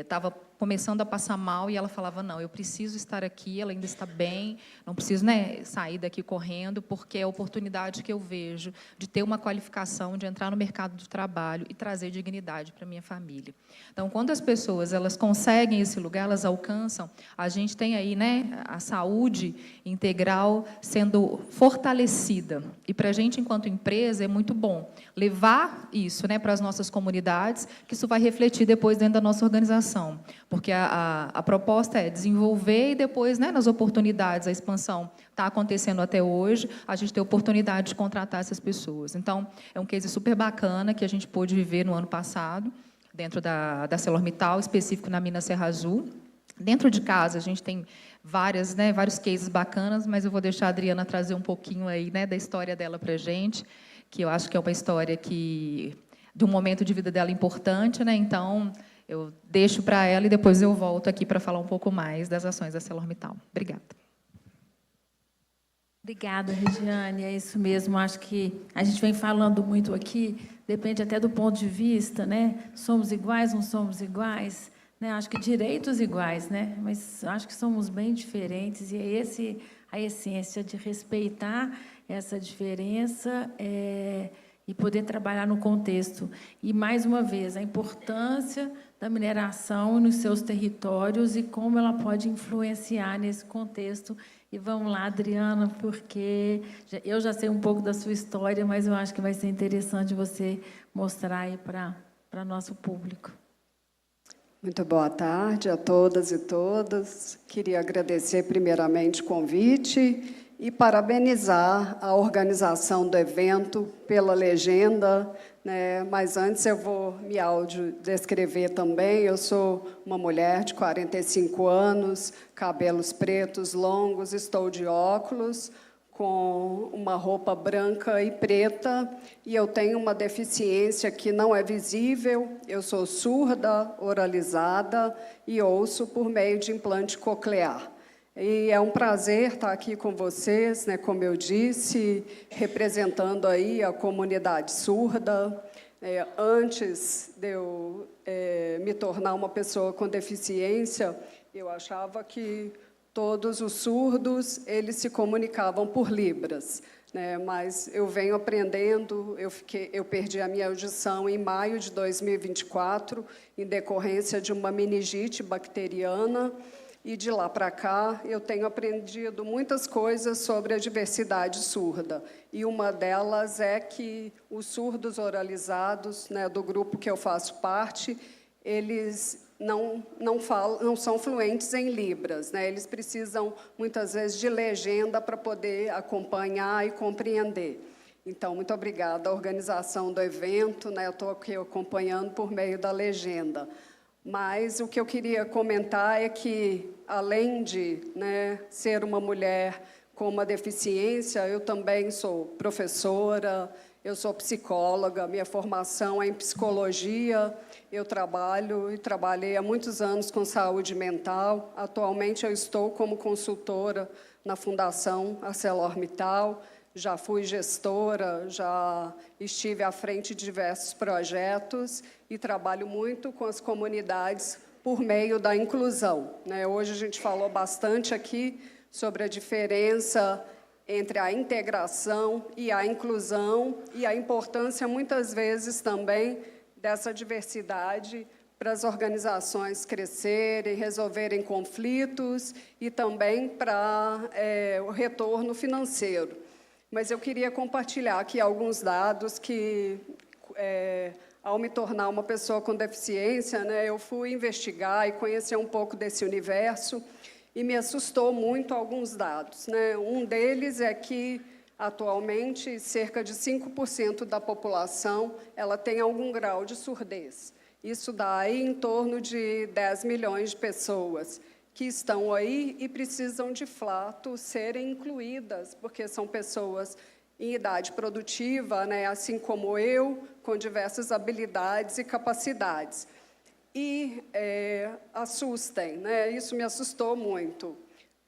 estava começando a passar mal, e ela falava, não, eu preciso estar aqui, ela ainda está bem, não preciso, né, sair daqui correndo, porque é a oportunidade que eu vejo de ter uma qualificação, de entrar no mercado de trabalho e trazer dignidade para a minha família. Então, quando as pessoas elas conseguem esse lugar, elas alcançam, a gente tem aí, né, a saúde integral integral sendo fortalecida. E para a gente, enquanto empresa, é muito bom levar isso, né, para as nossas comunidades, que isso vai refletir depois dentro da nossa organização. Porque a proposta é desenvolver e depois, né, nas oportunidades, a expansão está acontecendo até hoje, a gente tem a oportunidade de contratar essas pessoas. Então, é um case super bacana que a gente pôde viver no ano passado, dentro da ArcelorMittal, específico na mina Serra Azul. Dentro de casa, a gente tem vários cases bacanas, mas eu vou deixar a Adriana trazer um pouquinho aí, né, da história dela para a gente, que eu acho que é uma história de um momento de vida dela importante, né? Então, eu deixo para ela e depois eu volto aqui para falar um pouco mais das ações da ArcelorMittal. Obrigada. Obrigada, Regiane. É isso mesmo. Acho que a gente vem falando muito aqui, depende até do ponto de vista, né? Somos iguais, não somos iguais, né? Acho que direitos iguais, né? Mas acho que somos bem diferentes e é a essência de respeitar essa diferença e poder trabalhar no contexto. E, mais uma vez, a importância da mineração nos seus territórios e como ela pode influenciar nesse contexto. E vamos lá, Adriana, porque eu já sei um pouco da sua história, mas eu acho que vai ser interessante você mostrar aí para nosso público. Muito boa tarde a todas e todas. Queria agradecer primeiramente o convite e parabenizar a organização do evento pela legenda, né? Mas antes eu vou me audiodescrever também. Eu sou uma mulher de 45 anos, cabelos pretos longos, estou de óculos, com uma roupa branca e preta, e eu tenho uma deficiência que não é visível. Eu sou surda, oralizada e ouço por meio de implante coclear. E é um prazer estar aqui com vocês, né, como eu disse, representando aí a comunidade surda. Antes de eu me tornar uma pessoa com deficiência, eu achava que todos os surdos eles se comunicavam por libras, né? Mas eu venho aprendendo. Eu perdi a minha audição em maio de 2024, em decorrência de uma meningite bacteriana. E, de lá para cá, eu tenho aprendido muitas coisas sobre a diversidade surda. E uma delas é que os surdos oralizados, né, do grupo que eu faço parte, eles não são fluentes em libras, né? Eles precisam, muitas vezes, de legenda para poder acompanhar e compreender. Então, muito obrigada à organização do evento, né? Eu estou aqui acompanhando por meio da legenda. Mas o que eu queria comentar é que, além de, né, ser uma mulher com uma deficiência, eu também sou professora, eu sou psicóloga, minha formação é em psicologia, eu trabalhei há muitos anos com saúde mental. Atualmente eu estou como consultora na Fundação ArcelorMittal, já fui gestora, já estive à frente de diversos projetos e trabalho muito com as comunidades por meio da inclusão, né? Hoje a gente falou bastante aqui sobre a diferença entre a integração e a inclusão e a importância, muitas vezes, também dessa diversidade para as organizações crescerem, resolverem conflitos e também para o retorno financeiro. Mas eu queria compartilhar aqui alguns dados que, ao me tornar uma pessoa com deficiência, né, eu fui investigar e conhecer um pouco desse universo e me assustou muito alguns dados, né? Um deles é que, atualmente, cerca de 5% da população ela tem algum grau de surdez. Isso dá aí em torno de 10 milhões de pessoas que estão aí e precisam, de fato, serem incluídas, porque são pessoas em idade produtiva, né, assim como eu, com diversas habilidades e capacidades. E assustem, né? Isso me assustou muito.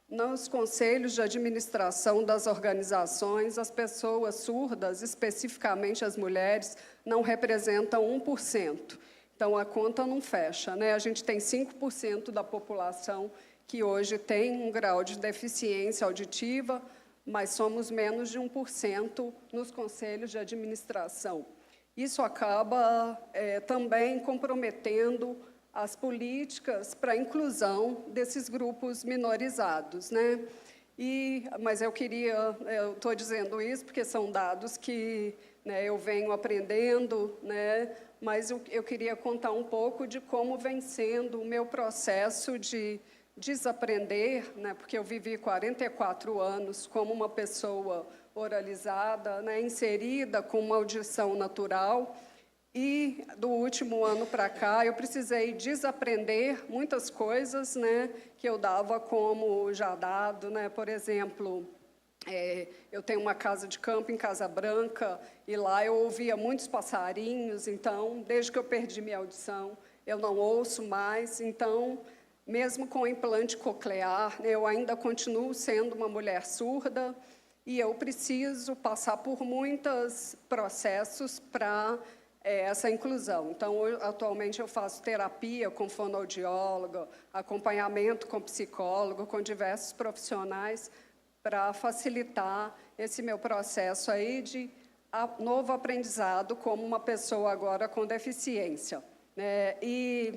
Nos conselhos de administração das organizações, as pessoas surdas, especificamente as mulheres, não representam 1%. Então, a conta não fecha, né? A gente tem 5% da população que hoje tem um grau de deficiência auditiva, mas somos menos de 1% nos conselhos de administração. Isso acaba também comprometendo as políticas para a inclusão desses grupos minorizados, né? Mas eu estou dizendo isso porque são dados que, né, eu venho aprendendo, né, mas eu queria contar um pouco de como vem sendo o meu processo de desaprender, né, porque eu vivi 44 anos como uma pessoa oralizada, né, inserida com uma audição natural, e do último ano para cá eu precisei desaprender muitas coisas, né, que eu dava como já dado, né, por exemplo, eu tenho uma casa de campo em Casa Branca, e lá eu ouvia muitos passarinhos, então, desde que eu perdi minha audição, eu não ouço mais, então, mesmo com implante coclear, eu ainda continuo sendo uma mulher surda, e eu preciso passar por muitos processos para essa inclusão. Então, atualmente, eu faço terapia com fonoaudióloga, acompanhamento com psicólogo, com diversos profissionais, para facilitar esse meu processo aí de novo aprendizado como uma pessoa agora com deficiência. E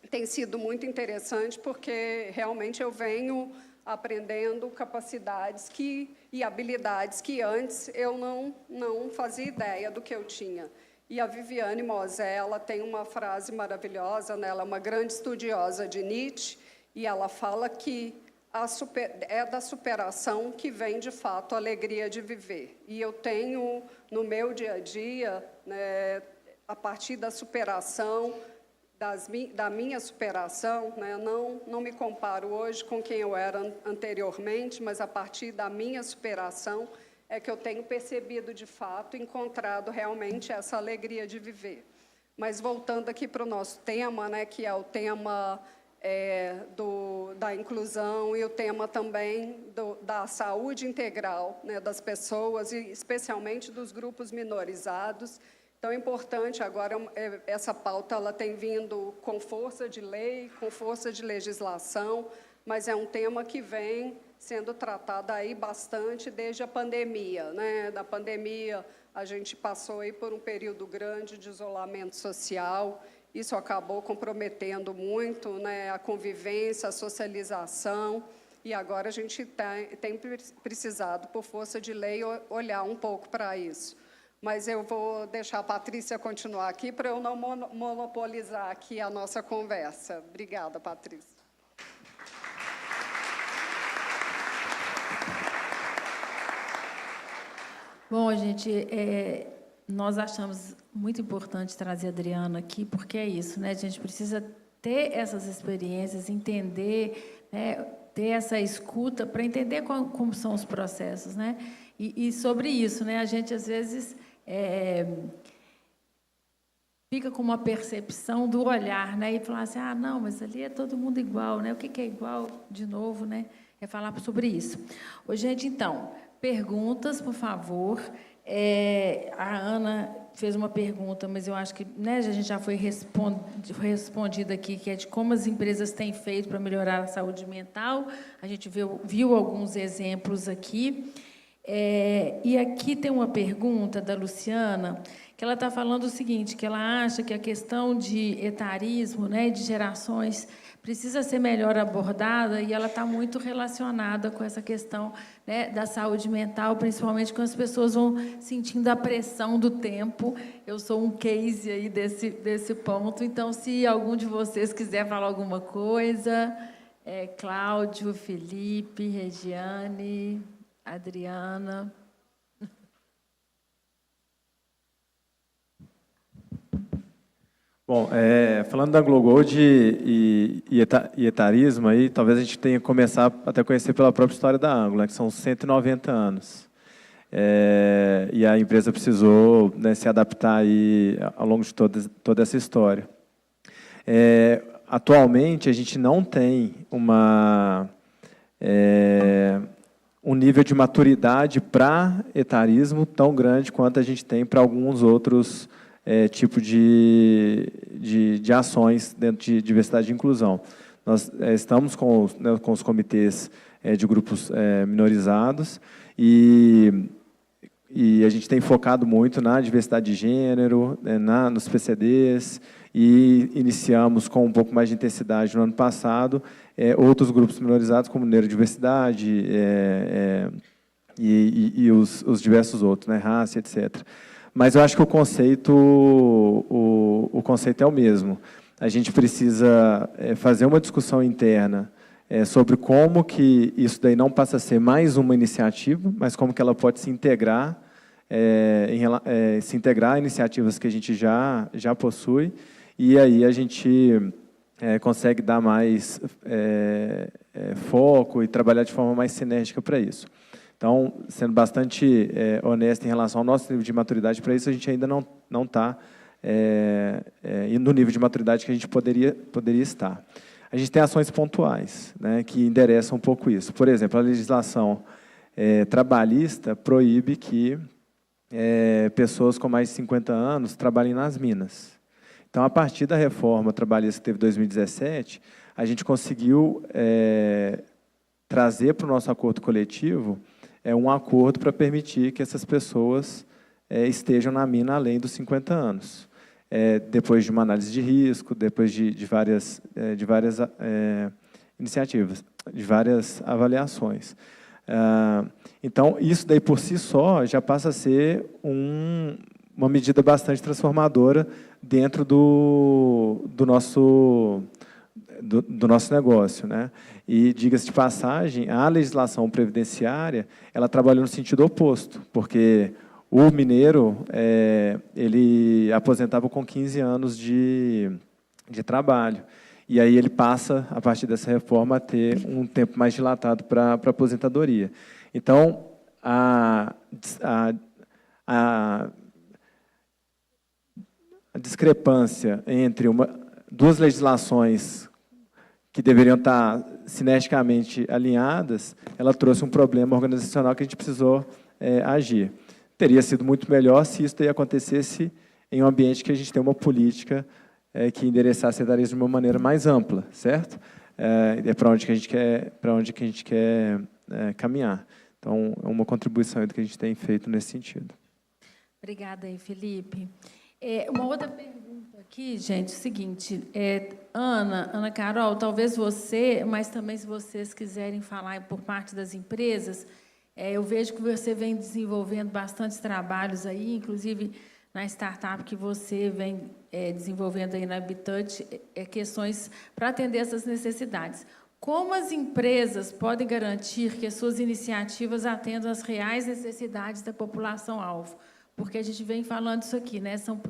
tem sido muito interessante porque realmente eu venho aprendendo capacidades e habilidades que antes eu não fazia ideia do que eu tinha. E a Viviane Mosé, ela tem uma frase maravilhosa, né? Ela é uma grande estudiosa de Nietzsche, e ela fala que é da superação que vem, de fato, a alegria de viver. E eu tenho, no meu dia a dia, né, a partir da superação, da minha superação, né, não me comparo hoje com quem eu era anteriormente, mas a partir da minha superação é que eu tenho percebido, de fato, encontrado realmente essa alegria de viver. Mas voltando aqui para o nosso tema, né, que é o tema da inclusão e o tema também da saúde integral, né, das pessoas, e especialmente dos grupos minorizados. Então, é importante, agora, essa pauta ela tem vindo com força de lei, com força de legislação, mas é um tema que vem sendo tratado aí bastante desde a pandemia, né? Da pandemia, a gente passou aí por um período grande de isolamento social. Isso acabou comprometendo muito, né, a convivência, a socialização, e agora a gente tem precisado, por força de lei, olhar um pouco para isso. Mas eu vou deixar a Patrícia continuar aqui para eu não monopolizar aqui a nossa conversa. Obrigada, Patrícia. Bom, gente, nós achamos muito importante trazer a Adriana aqui, porque é isso, né? A gente precisa ter essas experiências, entender, né? Ter essa escuta para entender como são os processos, né? E sobre isso, né? A gente, às vezes, fica com uma percepção do olhar, né? E falar assim, não, mas ali é todo mundo igual, né? O que é igual, de novo, né? É falar sobre isso. Ô, gente, então, perguntas, por favor. A Ana fez uma pergunta, mas eu acho que, né, a gente já foi respondida aqui, que é de como as empresas têm feito para melhorar a saúde mental. A gente viu alguns exemplos aqui. E aqui tem uma pergunta da Luciana, que ela está falando o seguinte, que ela acha que a questão de etarismo, né, de gerações, precisa ser melhor abordada, e ela está muito relacionada com essa questão, né, da saúde mental, principalmente quando as pessoas vão sentindo a pressão do tempo. Eu sou um case aí desse ponto, então, se algum de vocês quiser falar alguma coisa, Cláudio, Felipe, Regiane, Adriana. Bom, falando da Glow Gold e etarismo, aí, talvez a gente tenha que começar até a conhecer pela própria história da Ângulo, que são 190 anos. E a empresa precisou, né, se adaptar aí ao longo de toda essa história. Atualmente, a gente não tem um nível de maturidade para etarismo tão grande quanto a gente tem para alguns outros tipos de ações dentro de diversidade e inclusão. Nós estamos com os comitês de grupos minorizados e e a gente tem focado muito na diversidade de gênero, nos PCDs, e iniciamos com um pouco mais de intensidade no ano passado outros grupos minorizados, como neurodiversidade e os diversos outros, né, raça, etc. Mas eu acho que o conceito é o mesmo. A gente precisa fazer uma discussão interna sobre como que isso daí não passa a ser mais uma iniciativa, mas como que ela pode se integrar, a iniciativas que a gente já possui, e aí a gente consegue dar mais foco e trabalhar de forma mais sinérgica para isso. Então, sendo bastante honesto em relação ao nosso nível de maturidade para isso, a gente ainda não está no nível de maturidade que a gente poderia estar. A gente tem ações pontuais, né, que endereçam um pouco isso. Por exemplo, a legislação trabalhista proíbe que pessoas com mais de 50 anos trabalhem nas minas. Então, a partir da reforma trabalhista que teve em 2017, a gente conseguiu trazer para o nosso acordo coletivo um acordo para permitir que essas pessoas estejam na mina além dos 50 anos. Depois de uma análise de risco, depois de várias iniciativas, de várias avaliações. Então, isso daí por si só já passa a ser uma medida bastante transformadora dentro do nosso negócio, né? E, diga-se de passagem, a legislação previdenciária, ela trabalhou no sentido oposto, porque o mineiro, ele aposentava com 15 anos de trabalho. E aí ele passa, a partir dessa reforma, a ter um tempo mais dilatado para a aposentadoria. Então, a discrepância entre duas legislações que deveriam estar sinergicamente alinhadas, ela trouxe um problema organizacional que a gente precisou agir. Teria sido muito melhor se isso acontecesse em um ambiente que a gente tem uma política que endereçasse a secretarias de uma maneira mais ampla, certo? Para onde que a gente quer caminhar. Então, é uma contribuição que a gente tem feito nesse sentido. Obrigada aí, Felipe. Uma outra pergunta aqui, gente, é o seguinte, Ana Carol, talvez você, mas também se vocês quiserem falar por parte das empresas, eu vejo que você vem desenvolvendo bastantes trabalhos aí, inclusive na startup que você vem desenvolvendo aí na Habitat, questões para atender essas necessidades. Como as empresas podem garantir que as suas iniciativas atendam às reais necessidades da população-alvo? Porque a gente vem falando isso aqui, né? São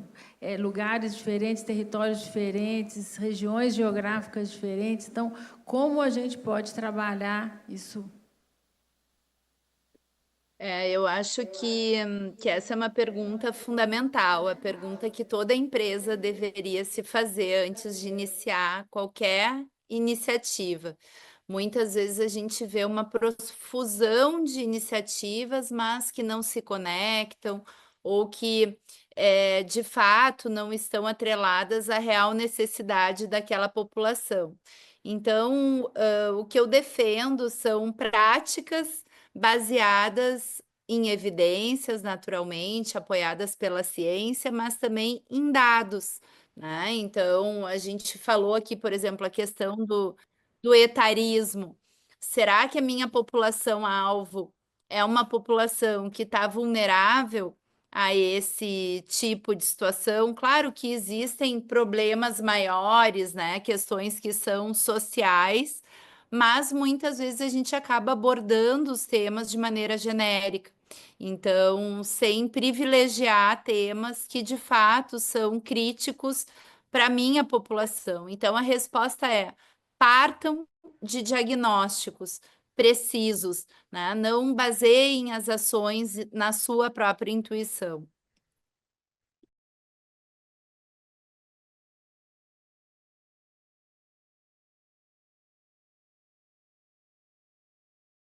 lugares diferentes, territórios diferentes, regiões geográficas diferentes. Então, como a gente pode trabalhar isso? Eu acho que essa é uma pergunta fundamental, a pergunta que toda empresa deveria se fazer antes de iniciar qualquer iniciativa. Muitas vezes a gente vê uma profusão de iniciativas, mas que não se conectam ou que, de fato, não estão atreladas à real necessidade daquela população. Então, o que eu defendo são práticas baseadas em evidências, naturalmente, apoiadas pela ciência, mas também em dados, né? Então, a gente falou aqui, por exemplo, a questão do etarismo. Será que a minha população-alvo é uma população que está vulnerável a esse tipo de situação? Claro que existem problemas maiores, né? Questões que são sociais, mas muitas vezes a gente acaba abordando os temas de maneira genérica. Então, sem privilegiar temas que, de fato, são críticos para a minha população. Então, a resposta é: partam de diagnósticos precisos, né? Não baseiem as ações na sua própria intuição.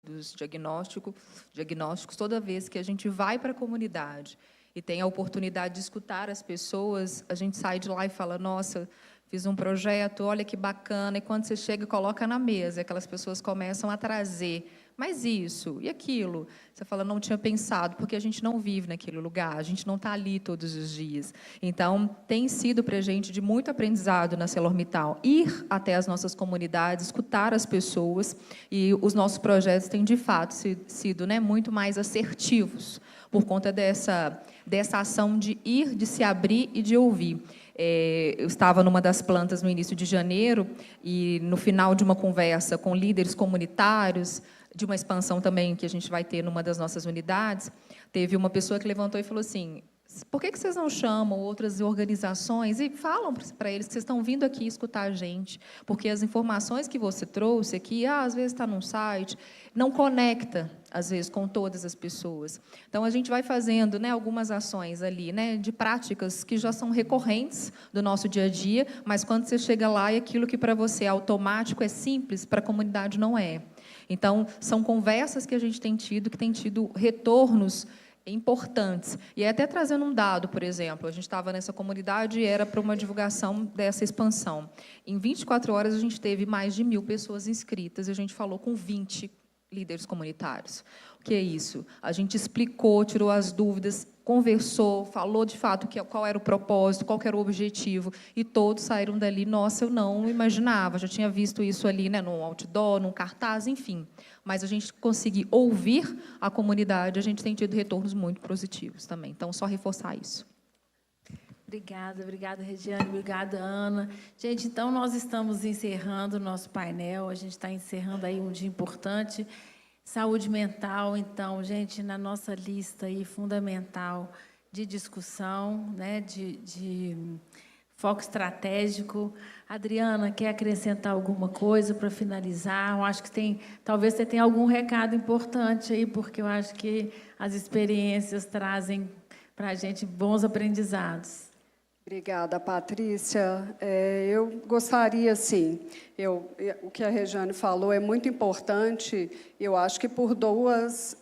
Dos diagnósticos, toda vez que a gente vai para a comunidade e tem a oportunidade de escutar as pessoas, a gente sai de lá e fala, nossa, fiz um projeto, olha que bacana, e quando você chega e coloca na mesa, aquelas pessoas começam a trazer mas isso e aquilo. Você fala, não tinha pensado, porque a gente não vive naquele lugar, a gente não está ali todos os dias. Então, tem sido para a gente de muito aprendizado na ArcelorMittal ir até as nossas comunidades, escutar as pessoas, e os nossos projetos têm, de fato, sido, né, muito mais assertivos, por conta dessa ação de ir, de se abrir e de ouvir. Eu estava numa das plantas no início de janeiro, e no final de uma conversa com líderes comunitários, de uma expansão também que a gente vai ter numa das nossas unidades, teve uma pessoa que levantou e falou assim, por que vocês não chamam outras organizações e falam para eles que vocês estão vindo aqui escutar a gente? Porque as informações que você trouxe aqui, às vezes está num site, não conecta, às vezes, com todas as pessoas. Então, a gente vai fazendo, né, algumas ações ali, né, de práticas que já são recorrentes do nosso dia a dia, mas quando você chega lá e aquilo que para você é automático, é simples, para a comunidade não é. Então, são conversas que a gente tem tido, que tem tido retornos importantes. E até trazendo um dado, por exemplo, a gente estava nessa comunidade e era para uma divulgação dessa expansão. Em 24 horas, a gente teve mais de 1.000 pessoas inscritas, e a gente falou com 20 líderes comunitários. O que é isso? A gente explicou, tirou as dúvidas, conversou, falou, de fato, qual era o propósito, qual era o objetivo, e todos saíram dali, nossa, eu não imaginava, já tinha visto isso ali, né, num outdoor, num cartaz, enfim. Mas a gente conseguir ouvir a comunidade, a gente tem tido retornos muito positivos também. Então, só reforçar isso. Obrigada, Regiane, obrigada, Ana. Gente, então, nós estamos encerrando o nosso painel, a gente está encerrando aí um dia importante. Saúde mental, então, gente, na nossa lista aí, fundamental de discussão, né, de foco estratégico. Adriana, quer acrescentar alguma coisa para finalizar? Eu acho que talvez você tenha algum recado importante aí, porque eu acho que as experiências trazem para a gente bons aprendizados. Obrigada, Patrícia. Eu gostaria, sim, o que a Regiane falou é muito importante, eu acho que por duas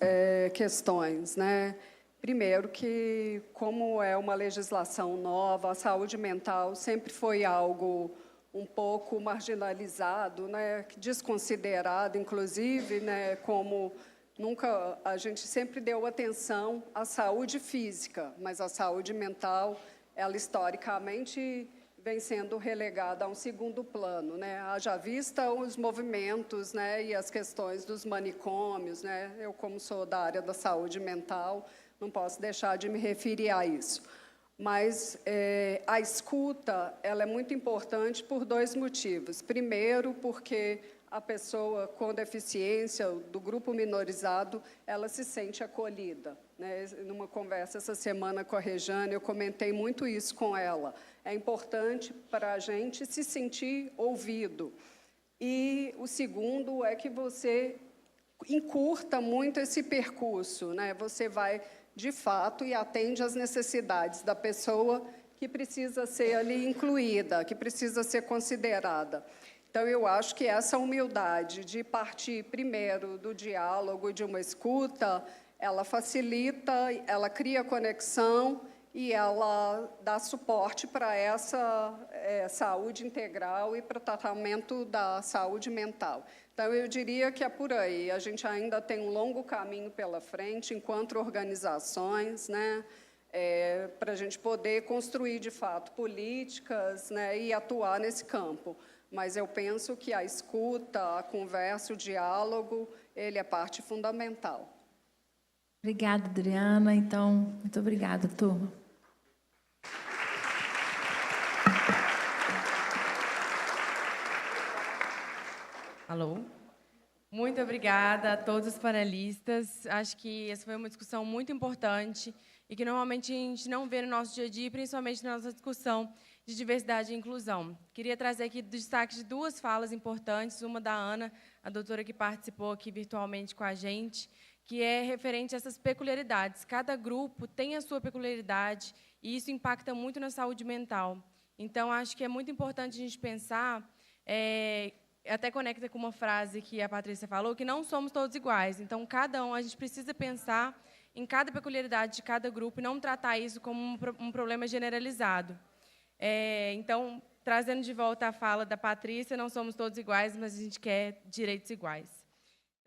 questões, né? Primeiro, que como é uma legislação nova, a saúde mental sempre foi algo um pouco marginalizado, né? Desconsiderado, inclusive, né? Como nunca, a gente sempre deu atenção à saúde física, mas a saúde mental, ela historicamente vem sendo relegada a um segundo plano, né? Haja vista os movimentos, né, e as questões dos manicômios, né? Eu, como sou da área da saúde mental, não posso deixar de me referir a isso. Mas a escuta, ela é muito importante por dois motivos. Primeiro, porque a pessoa com deficiência, do grupo minorizado, ela se sente acolhida, né? Numa conversa essa semana com a Regiane, eu comentei muito isso com ela. É importante para a gente se sentir ouvido. E o segundo é que você encurta muito esse percurso, né? Você vai, de fato, e atende às necessidades da pessoa que precisa ser ali incluída, que precisa ser considerada. Então, eu acho que essa humildade de partir primeiro do diálogo, de uma escuta, ela facilita, ela cria conexão e ela dá suporte para essa saúde integral e para o tratamento da saúde mental. Então, eu diria que é por aí. A gente ainda tem um longo caminho pela frente, enquanto organizações, né, para a gente poder construir, de fato, políticas, né, e atuar nesse campo. Mas eu penso que a escuta, a conversa, o diálogo, ele é parte fundamental. Obrigada, Adriana. Então, muito obrigada, turma. Alô? Muito obrigada a todos os panelistas. Acho que essa foi uma discussão muito importante e que normalmente a gente não vê no nosso dia a dia, principalmente na nossa discussão de diversidade e inclusão. Queria trazer aqui destaque de duas falas importantes, uma da Ana, a doutora que participou aqui virtualmente com a gente, que é referente a essas peculiaridades. Cada grupo tem a sua peculiaridade e isso impacta muito na saúde mental. Então, acho que é muito importante a gente pensar, até conecta com uma frase que a Patrícia falou, que não somos todos iguais. Então, cada um, a gente precisa pensar em cada peculiaridade de cada grupo e não tratar isso como um problema generalizado. Então, trazendo de volta a fala da Patrícia, não somos todos iguais, mas a gente quer direitos iguais.